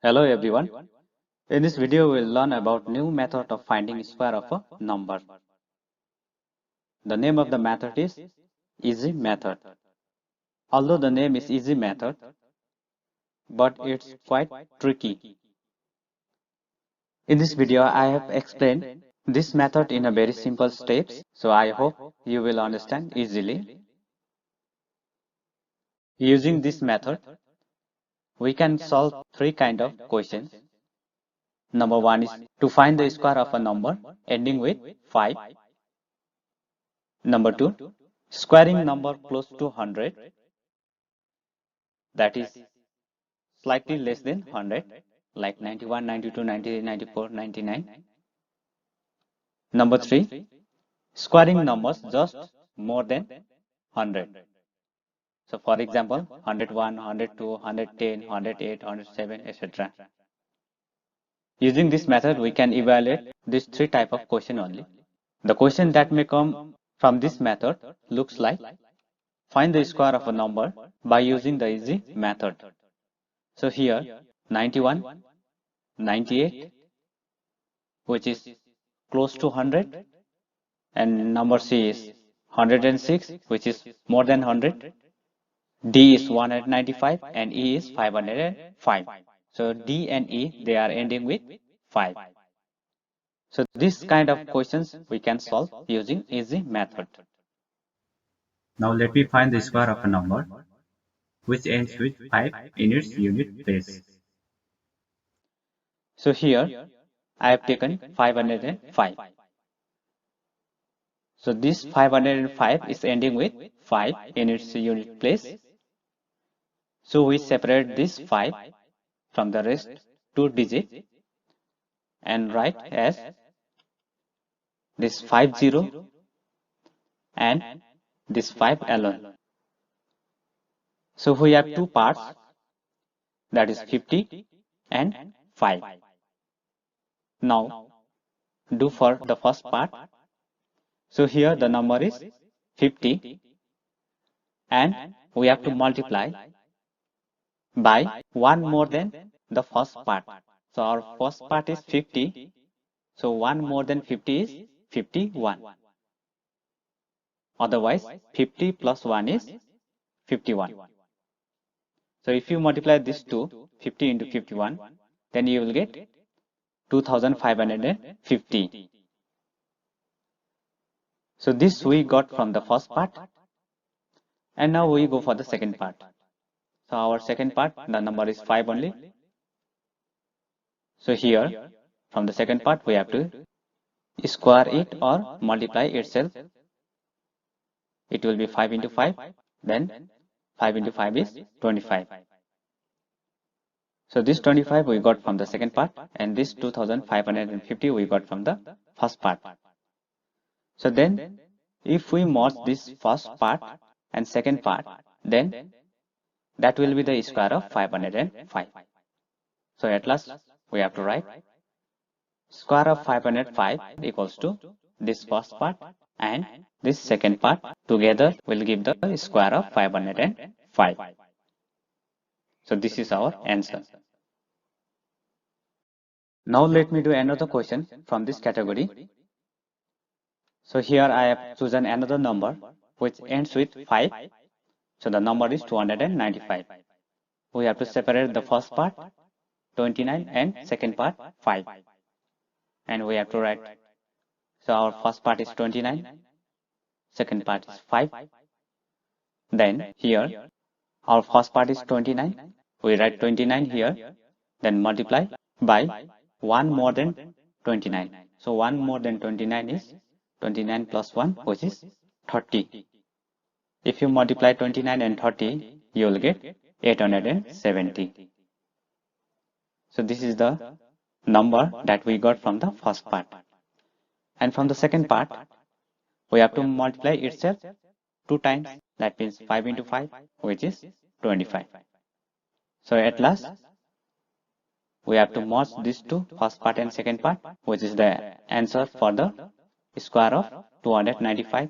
Hello everyone. In this video we'll learn about new method of finding square of a number. The name of the method is easy method. Although the name is easy method, but it's quite tricky. In this video I have explained this method in a very simple steps, so I hope you will understand easily. Using this method, we can solve three kind of questions. Number one is to find the square of a number ending with 5. Number two, squaring number close to 100, that is slightly less than 100, like 91, 92, 93, 94, 99. Number three, squaring numbers just more than 100. So for example, 101, 102, 110, 108, 107, etc. Using this method, we can evaluate these three type of question only. The question that may come from this method looks like find the square of a number by using the easy method. So here 91, 98, which is close to 100, and number C is 106, which is more than 100. D is 195 and E is 505. So D and E, they are ending with 5. So this kind of questions we can solve using easy method. Now let me find the square of a number which ends with 5 in its unit place. So here I have taken 505. So this 505 is ending with 5 in its unit place. So we separate this 5 from the rest 2 digits and write as this 50 and this 5 alone. So we have two parts, that is 50 and 5. Now do for the first part. So here the number is 50 and we have to multiply by 1 more than the first part. So our first part is 50. So 1 more than 50 is 51. Otherwise 50 plus 1 is 51. So if you multiply this to 50 into 51, then you will get 2550. So this we got from the first part. And now we go for the second part. So our second part, the number is 5 only. So here, from the second part, we have to square it or multiply itself. It will be 5 into 5. Then 5 into 5 is 25. So this 25 we got from the second part, and this 2550 we got from the first part. So then, if we merge this first part and second part, then that will be the square of 505. So at last, we have to write square of 505 equals to this first part and this second part together will give the square of 505. So this is our answer. Now let me do another question from this category. So here I have chosen another number which ends with 5. So the number is 295. We have to separate the first part 29 and second part 5. And we have to write. So our first part is 29. Second part is 5. Then here our first part is 29. We write 29 here. Then multiply by 1 more than 29. So 1 more than 29 is 29 plus 1, which is 30. If you multiply 29 and 30, you will get 870. So this is the number that we got from the first part. And from the second part, we have to multiply itself 2 times. That means 5 into 5, which is 25. So at last, we have to merge these two, first part and second part, which is the answer for the square of 295.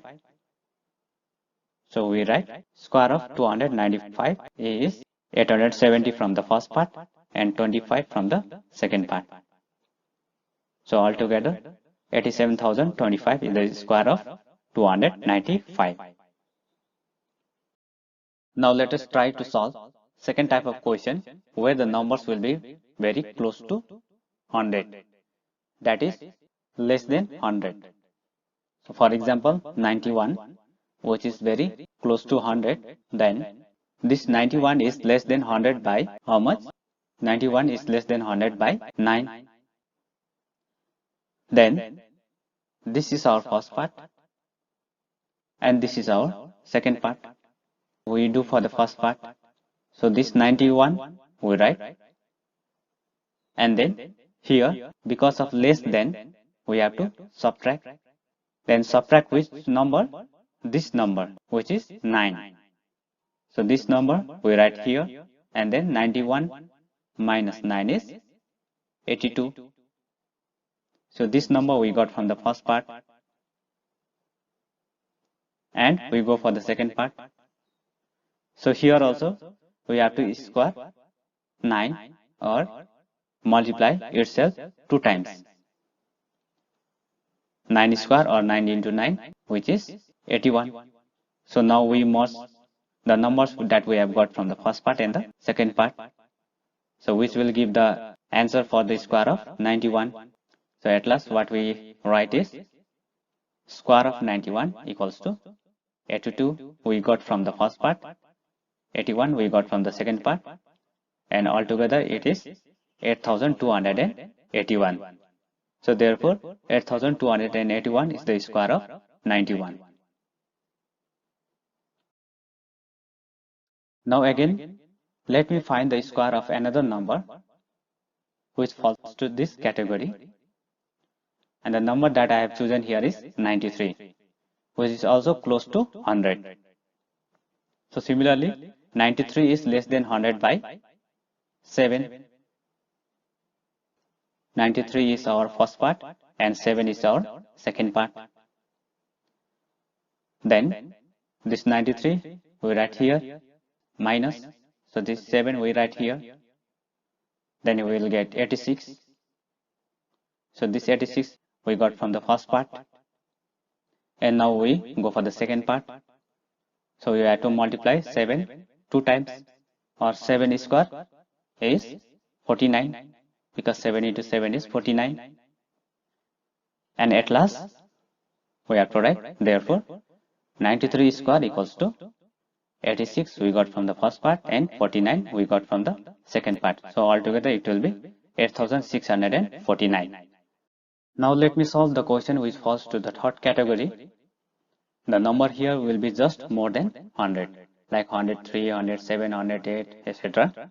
So we write square of 295 is 870 from the first part and 25 from the second part. So altogether 87,025 is the square of 295. Now let us try to solve second type of question where the numbers will be very close to 100, that is less than 100. So for example 91, which is very close to 100, then this 91 is less than 100 by how much? 91 is less than 100 by 9. Then this is our first part and this is our second part. We do for the first part. So this 91 we write, and then here because of less than we have to subtract. Then subtract which number? This number, which is 9. So this number we write here, and then 91 minus 9 is 82. So this number we got from the first part, and we go for the second part. So here also we have to square 9 or multiply itself 2 times. 9 square or 9 into 9, which is 81. So now we merge the numbers that we have got from the first part and the second part. So which will give the answer for the square of 91. So at last what we write is square of 91 equals to 82 we got from the first part, 81 we got from the second part, and altogether it is 8281. So therefore 8281 is the square of 91. Now again let me find the square of another number which falls to this category, and the number that I have chosen here is 93, which is also close to 100. So similarly 93 is less than 100 by 7. 93 is our first part and 7 is our second part. Then this 93 we write here minus, so this 7 we write here, then we will get 86. So this 86 we got from the first part, and now we go for the second part. So we have to multiply 7 2 times, or 7 square is 49, because 7 into 7 is 49. And at last we have to write, therefore 93 square equals to 86 we got from the first part and 49 we got from the second part. So altogether it will be 8649. Now let me solve the question which falls to the third category. The number here will be just more than 100, like 103, 107, 108, etc.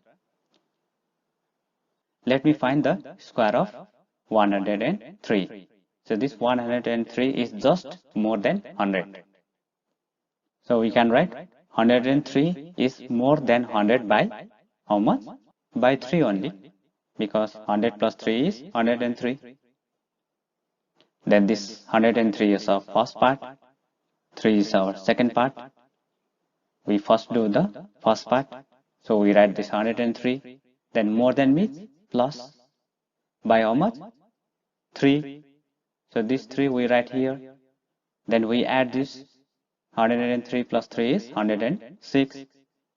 Let me find the square of 103. So this 103 is just more than 100. So we can write 103 is more than 100 by how much? By 3 only, because 100 plus 3 is 103. Then this 103 is our first part, 3 is our second part. We first do the first part, so we write this 103, then more than means plus by how much? 3. So this 3 we write here, then we add this 103 plus 3 is 106.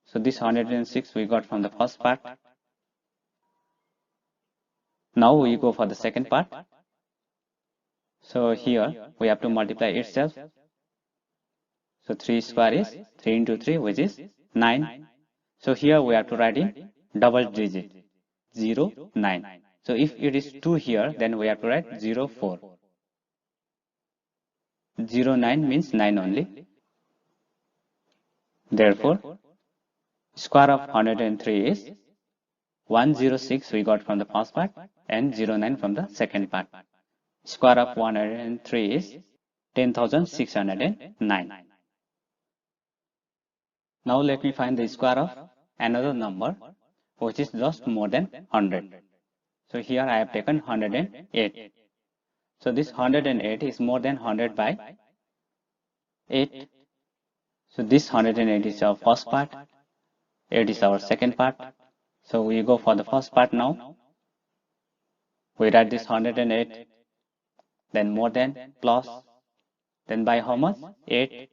So this 106 we got from the first part. Now we go for the second part. So here we have to multiply itself. So 3 square is 3 into 3, which is 9. So here we have to write in double digit, 0, 9. So if it is 2 here, then we have to write 0, 4. 0, 9 means 9 only. Therefore, square of 103 is 106 we got from the first part and 09 from the second part. Square of 103 is 10,609. Now let me find the square of another number which is just more than 100. So here I have taken 108. So this 108 is more than 100 by 8. So this 108 is our first part, 8 is our second part, So we go for the first part now. We write this 108, then more than, plus, then by how much? 8.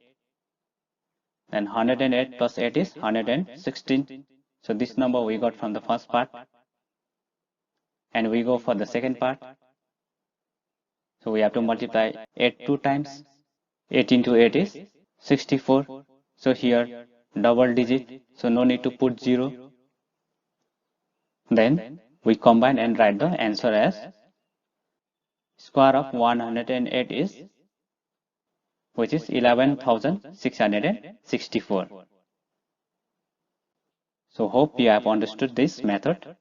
Then 108 plus 8 is 116. So this number we got from the first part. And we go for the second part. So we have to multiply 8 2 times. 8 into 8 is 64. So here double digit. So no need to put 0. Then we combine and write the answer as square of 108 is, which is 11,664. So hope you have understood this method.